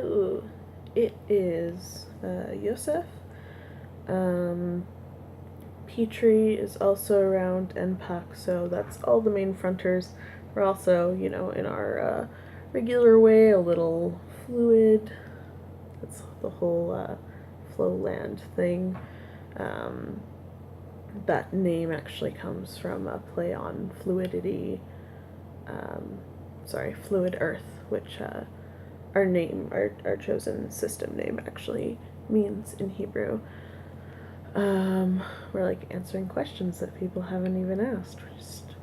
Hello, it is Yosef. Petrie is also around, and Puck, so that's all the main fronters. We're also, in our regular way, a little fluid. That's the whole Flowland thing. That name actually comes from a play on Fluidity. Fluid Earth, which our chosen system name actually means in Hebrew. We're like answering questions that people haven't even asked. We're just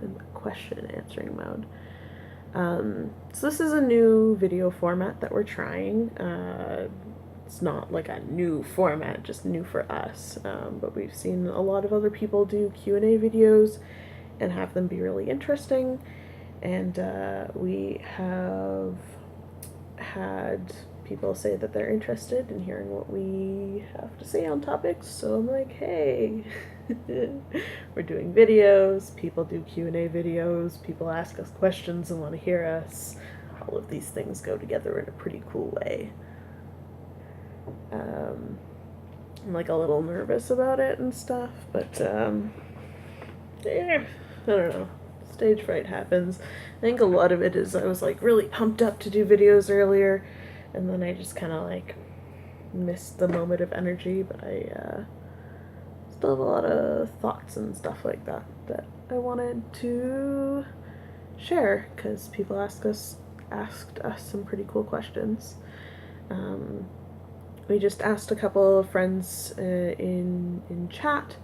in question answering mode. So this is a new video format that we're trying. It's not like a new format, just new for us. But we've seen a lot of other people do Q&A videos and have them be really interesting. And we have had people say that they're interested in hearing what we have to say on topics, so I'm like, hey, we're doing videos, people do Q&A videos, people ask us questions and want to hear us. All of these things go together in a pretty cool way. I'm like a little nervous about it and stuff, but I don't know. Stage fright happens. I think a lot of it is I was like really pumped up to do videos earlier, and then I just kind of like missed the moment of energy, but I still have a lot of thoughts and stuff like that I wanted to share because people asked us some pretty cool questions. We just asked a couple of friends in chat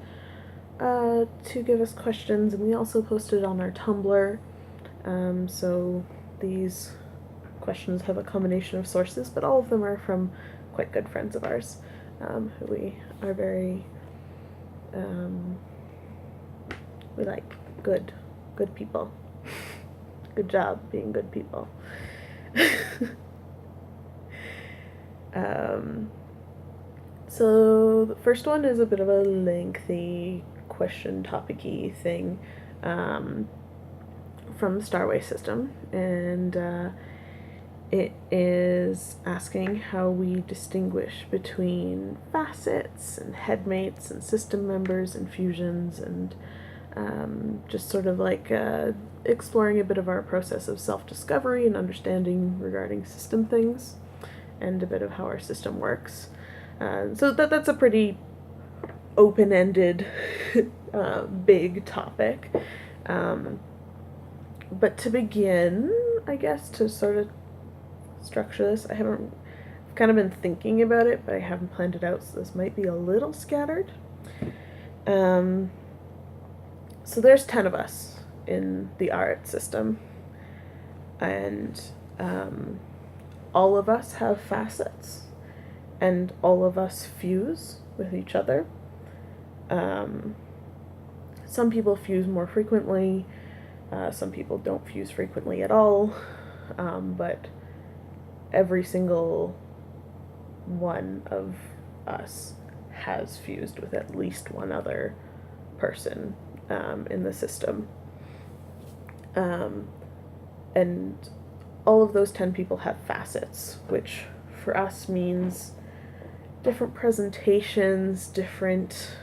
to give us questions, and we also posted on our Tumblr. So these questions have a combination of sources, but all of them are from quite good friends of ours, who we are very, we like good people. Good job being good people. So the first one is a bit of a lengthy question topic-y thing from the Starway system, and it is asking how we distinguish between facets and headmates and system members and fusions, and just sort of like exploring a bit of our process of self-discovery and understanding regarding system things and a bit of how our system works. So that's a pretty open-ended big topic. But to begin, I guess, to sort of structure this, I've kind of been thinking about it, but I haven't planned it out, so this might be a little scattered. So there's 10 of us in the art system, and all of us have facets, and all of us fuse with each other. Some people fuse more frequently, some people don't fuse frequently at all, but every single one of us has fused with at least one other person in the system. And all of those 10 people have facets, which for us means different presentations, different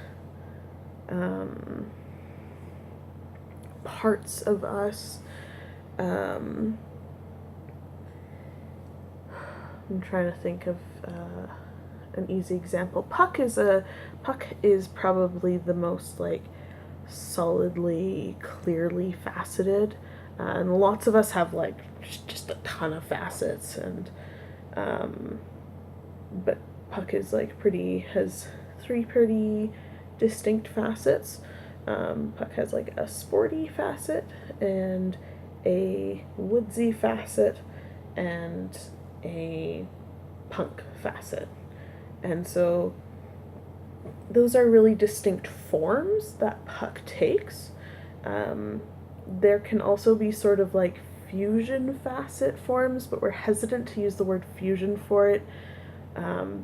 parts of us. I'm trying to think of an easy example. Puck is probably the most like solidly, clearly faceted, and lots of us have like just a ton of facets, and but Puck is like has 3 pretty distinct facets. Puck has like a sporty facet and a woodsy facet and a punk facet. And so those are really distinct forms that Puck takes. There can also be sort of like fusion facet forms, but we're hesitant to use the word fusion for it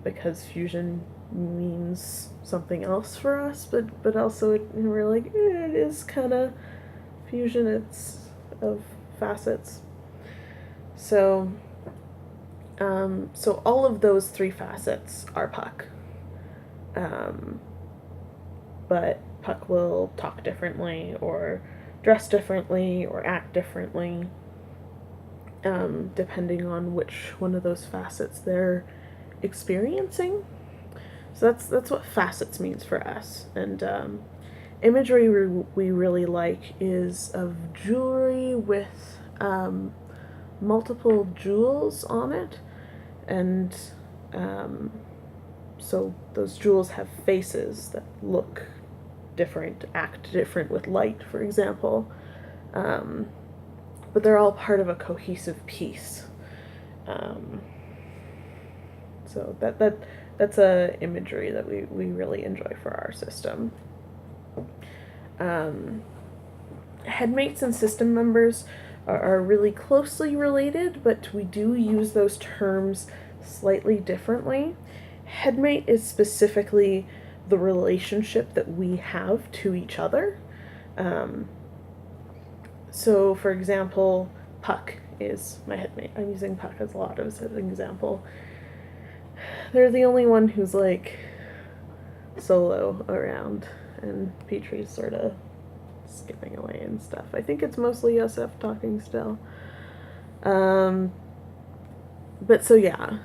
because fusion means something else for us, but also we're like, it is kind of fusion, it's of facets. So So all of those three facets are Puck. But Puck will talk differently, or dress differently, or act differently, depending on which one of those facets they're experiencing. So that's what facets means for us. And imagery we really like is of jewelry with multiple jewels on it, and so those jewels have faces that look different, act different with light, for example, but they're all part of a cohesive piece. So that's a imagery that we really enjoy for our system. Headmates and system members are really closely related, but we do use those terms slightly differently. Headmate is specifically the relationship that we have to each other. So, for example, Puck is my headmate. I'm using Puck as a lot as an example. They're the only one who's like solo around, and Petrie's sort of skipping away and stuff. I think it's mostly Yosef talking still. But so yeah,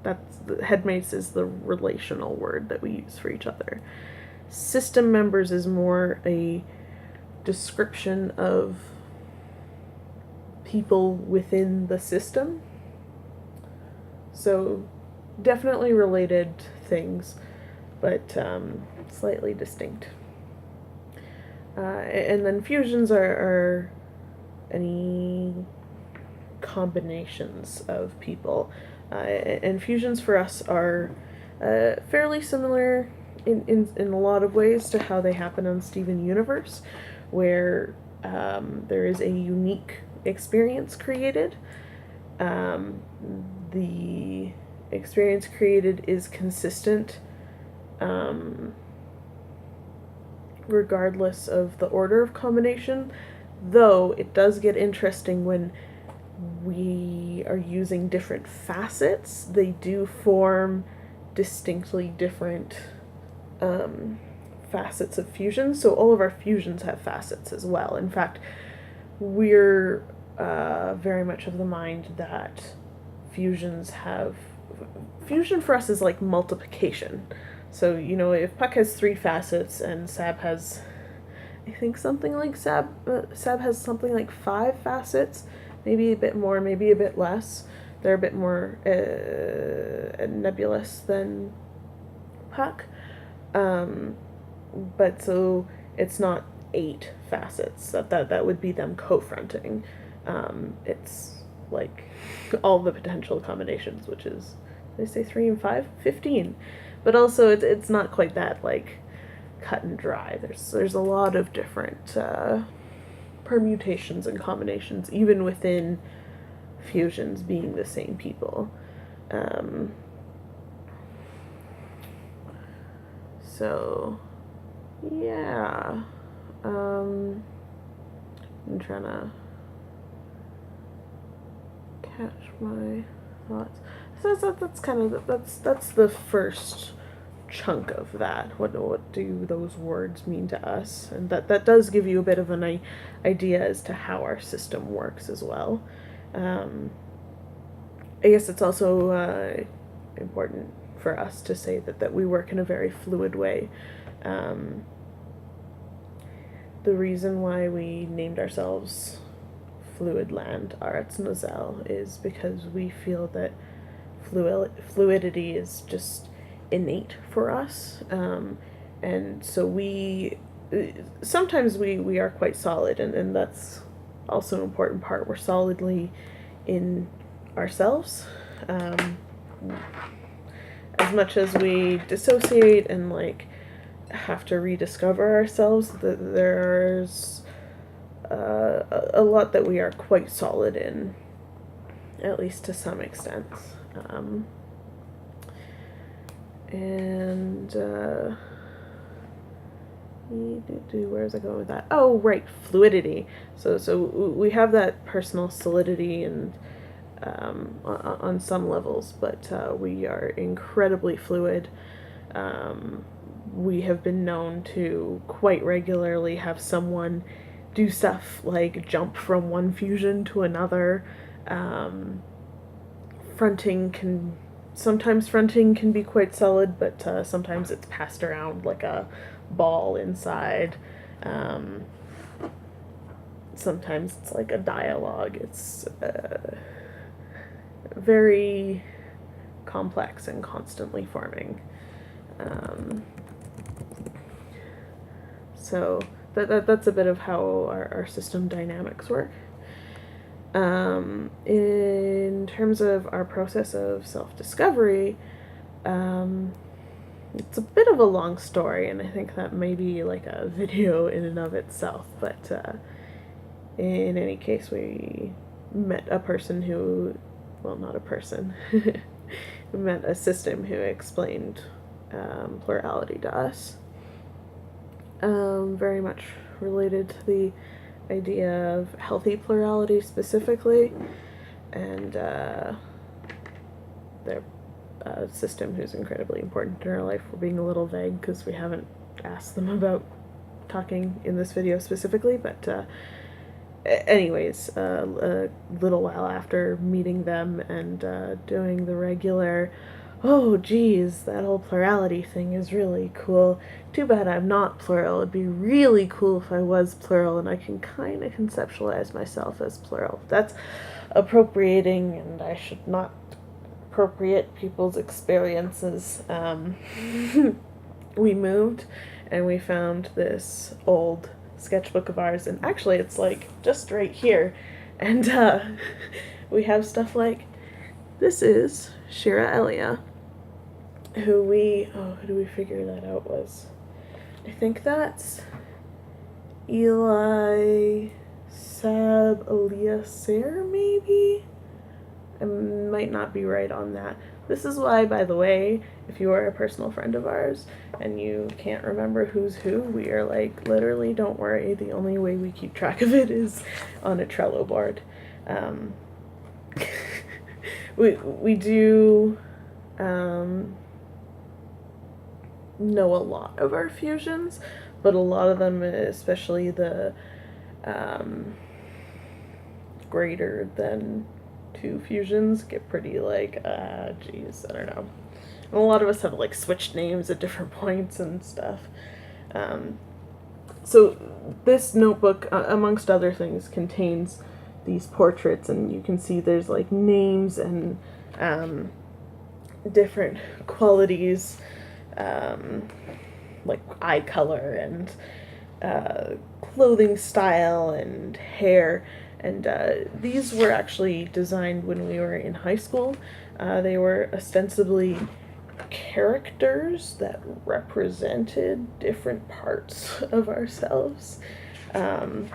that's headmates is the relational word that we use for each other. System members is more a description of people within the system. So definitely related things, but slightly distinct. And then fusions are any combinations of people. And fusions for us are fairly similar in a lot of ways to how they happen on Steven Universe, where there is a unique experience created. The experience created is consistent regardless of the order of combination, though it does get interesting when we are using different facets. They do form distinctly different facets of fusion, so all of our fusions have facets as well. In fact, we're very much of the mind that fusion for us is like multiplication. So, you know, if Puck has 3 facets and Sab has, I think something like Sab has something like 5 facets, maybe a bit more, maybe a bit less. They're a bit more nebulous than Puck. But so it's not 8 facets. That would be them co-fronting. It's like all the potential combinations, which is, did I say 3 and 5? 15. But also it's not quite that like cut and dry. There's a lot of different permutations and combinations, even within fusions being the same people. So yeah, I'm trying to catch my thoughts. So that's kind of that's the first chunk of that. What do those words mean to us? And that does give you a bit of an idea as to how our system works as well. I guess it's also important for us to say that we work in a very fluid way. The reason why we named ourselves Fluid Land, Aretz Nozel, is because we feel that fluidity is just innate for us, and so sometimes we are quite solid, and that's also an important part. We're solidly in ourselves, as much as we dissociate and like have to rediscover ourselves. There's a lot that we are quite solid in, at least to some extent. Where is I going with that? Oh, right, fluidity. So we have that personal solidity and on some levels, but we are incredibly fluid. We have been known to quite regularly have someone do stuff like jump from one fusion to another. Sometimes fronting can be quite solid, but sometimes it's passed around like a ball inside. Sometimes it's like a dialogue. It's very complex and constantly forming. So that's a bit of how our system dynamics work. In terms of our process of self-discovery, it's a bit of a long story, and I think that may be like a video in and of itself, but in any case, we met a person who, well, not a person, we met a system who explained plurality to us. Very much related to the idea of healthy plurality specifically, and their system who's incredibly important in our life. We're being a little vague because we haven't asked them about talking in this video specifically, but anyways, a little while after meeting them and doing the regular, oh geez, that whole plurality thing is really cool. Too bad I'm not plural. It'd be really cool if I was plural, and I can kind of conceptualize myself as plural. That's appropriating, and I should not appropriate people's experiences. We moved, and we found this old sketchbook of ours, and actually it's like just right here, and we have stuff like, this is Shira Elia, who do we figure that out was? I think that's Eli Sab Eliaser, maybe? I might not be right on that. This is why, by the way, if you are a personal friend of ours and you can't remember who's who, we are like, literally, don't worry, the only way we keep track of it is on a Trello board. We do know a lot of our fusions, but a lot of them, especially the greater than 2 fusions, get pretty like, geez, I don't know. And a lot of us have like switched names at different points and stuff. So this notebook, amongst other things, contains these portraits, and you can see there's like names and different qualities, like eye color and clothing style and hair. And these were actually designed when we were in high school. They were ostensibly characters that represented different parts of ourselves. But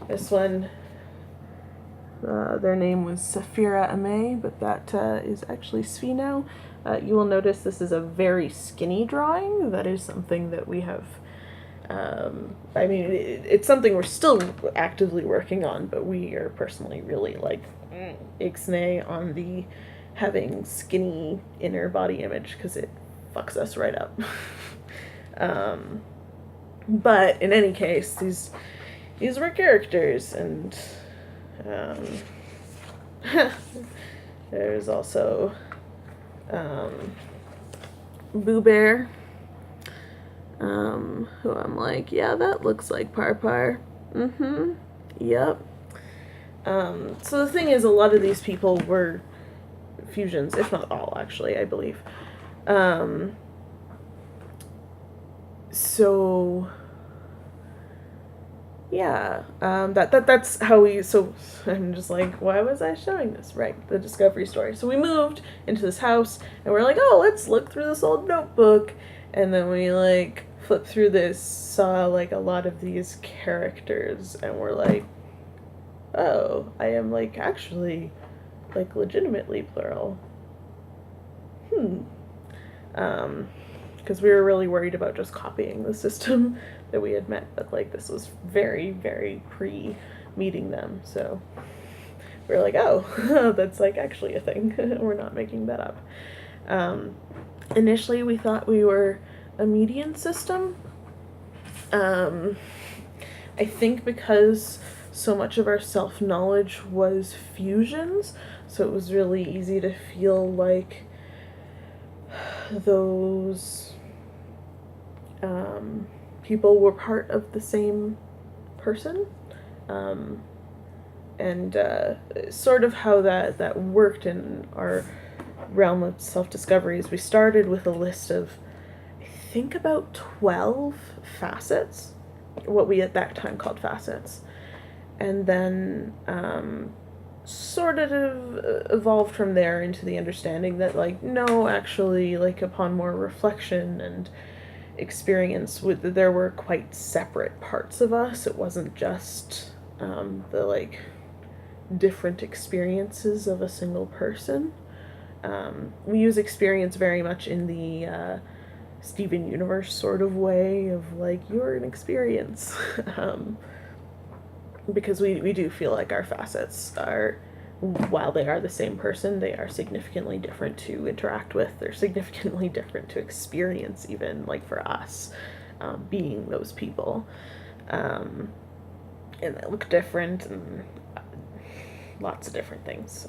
this one, their name was Safira Ame, but that is actually Svi now. You will notice this is a very skinny drawing. That is something that we have, I mean, it's something we're still actively working on, but we are personally really like ixnay on the having skinny inner body image, because it fucks us right up. But in any case, these were characters, and there's also Boo Bear, who I'm like, yeah, that looks like Parpar. Yep. So the thing is, a lot of these people were fusions, if not all, actually, I believe. So yeah, that's how we, so I'm just like, why was I showing this? Right, the discovery story. So we moved into this house, and we're like, oh, let's look through this old notebook, and then we like flipped through this, saw like a lot of these characters, and we're like, oh, I am like actually like legitimately plural. Because we were really worried about just copying the system that we had met, but like this was very, very pre-meeting them, so we're like, oh, that's like actually a thing. We're not making that up. Initially, we thought we were a median system. I think because so much of our self-knowledge was fusions, so it was really easy to feel like those people were part of the same person. And sort of how that worked in our realm of self-discovery is we started with a list of, I think, about 12 facets, what we at that time called facets. And then sort of evolved from there into the understanding that, like, no, actually, like, upon more reflection and experience, there were quite separate parts of us. It wasn't just the, like, different experiences of a single person. We use experience very much in the Steven Universe sort of way of, like, you're an experience. Because we do feel like our facets are, while they are the same person, they are significantly different to interact with. They're significantly different to experience, even, like, for us, being those people. And they look different, and lots of different things.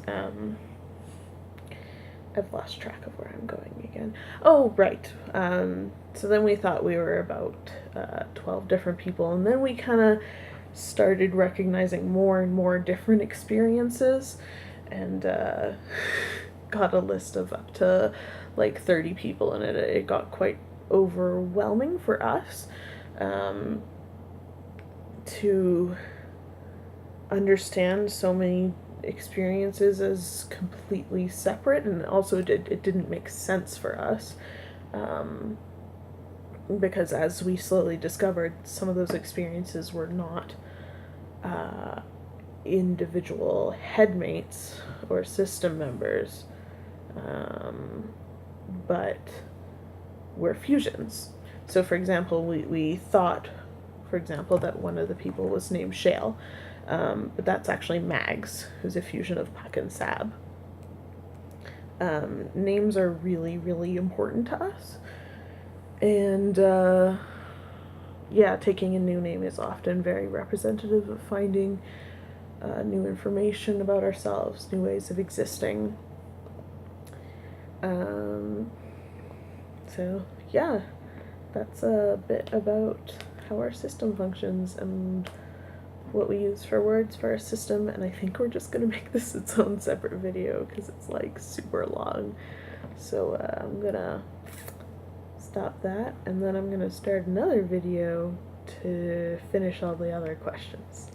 I've lost track of where I'm going again. Oh, right. So then we thought we were about 12 different people, and then we kind of started recognizing more and more different experiences, and got a list of up to like 30 people, and it got quite overwhelming for us to understand so many experiences as completely separate, and also it didn't make sense for us, because as we slowly discovered, some of those experiences were not individual headmates or system members, but were fusions. So for example, we thought, for example, that one of the people was named Shale, but that's actually Mags, who's a fusion of Puck and Sab. Names are really, really important to us. And, yeah, taking a new name is often very representative of finding new information about ourselves, new ways of existing. So, yeah, that's a bit about how our system functions and what we use for words for our system, and I think we're just gonna make this its own separate video because it's like super long. So I'm gonna stop that, and then I'm gonna start another video to finish all the other questions.